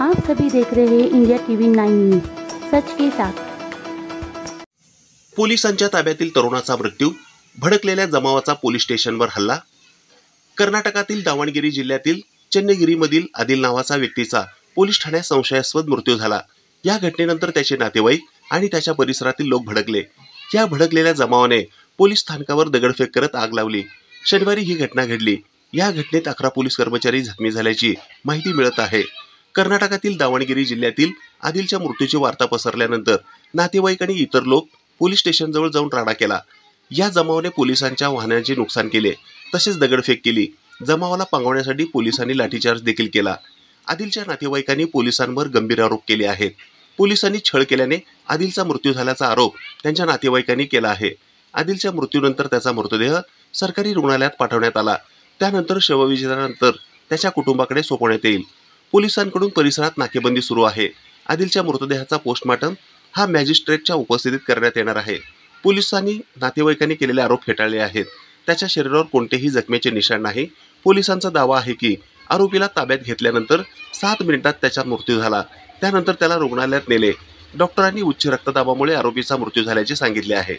आप सभी देख रहे हैं इंडिया टीवी 9 न्यूज, सच के साथ। पोलिसांच्या ताब्यातील तरुणाचा मृत्यू, भडकलेल्या जमावाचा पोलीस स्टेशनवर हल्ला। कर्नाटकातील दावणगिरी जिल्ह्यातील चेन्नगिरीमधील आदिल नावाचा व्यक्तीचा पोलीस ठाण्यात संशयास्पद मृत्यू झाला। या घटनेनंतर त्याचे नातेवाईक आणि त्याच्या परिसरातील लोक भडकले। या भडकलेल्या जमावाने पोलीस स्थानकावर दगडफेक करत आग लावली। शनिवारी ही घटना घडली। या घटनेत 11 पोलीस कर्मचारी जखमी झाल्याची माहिती मिळत आहे। कर्नाटकातील दावणगिरी जिल्ह्यातील आदिलच्या मृत्यूची वार्ता पसरल्यानंतर नातेवाईक आणि इतर लोक पोलीस स्टेशनजवळ जाऊन राडा केला। या जमावाने पोलिसांच्या वाहनांचे नुकसान केले, तसेच दगडफेक केली। जमावाला पांगवण्यासाठी पोलिसांनी लाठीचार्ज देखील केला। आदिलच्या नातेवाईकांनी पोलिसांवर गंभीर आरोप केले आहेत। पोलिसांनी छळ केल्याने आदिलचा मृत्यू झाल्याचा आरोप त्यांच्या नातेवाईकांनी केला आहे। आदिलच्या मृत्यूनंतर त्याचा मृतदेह सरकारी रुग्णालयात पाठवण्यात आला। त्यानंतर शवविच्छेदनानंतर त्याच्या कुटुंबाकडे सोपवण्यात येईल। पोलिसांकडून परिसरात नाकेबंदी सुरू आहे। आदिलच्या मृतदेहाचा पोस्टमॉर्टम हा मॅजिस्ट्रेटच्या उपस्थितीत करण्यात येणार आहे। पोलिसांनी नातेवाईकांनी केलेले आरोप फेटाळले आहेत। त्याच्या शरीरावर कोणतेही जखमेचे निशाण नाही। पोलिसांचा दावा आहे की आरोपीला ताब्यात घेतल्यानंतर 7 मिनिटात त्याचा मृत्यू झाला। त्यानंतर त्याला रुग्णालयात नेले। डॉक्टरांनी उच्च रक्तदाबामुळे आरोपीचा मृत्यू झाल्याचे सांगितले आहे।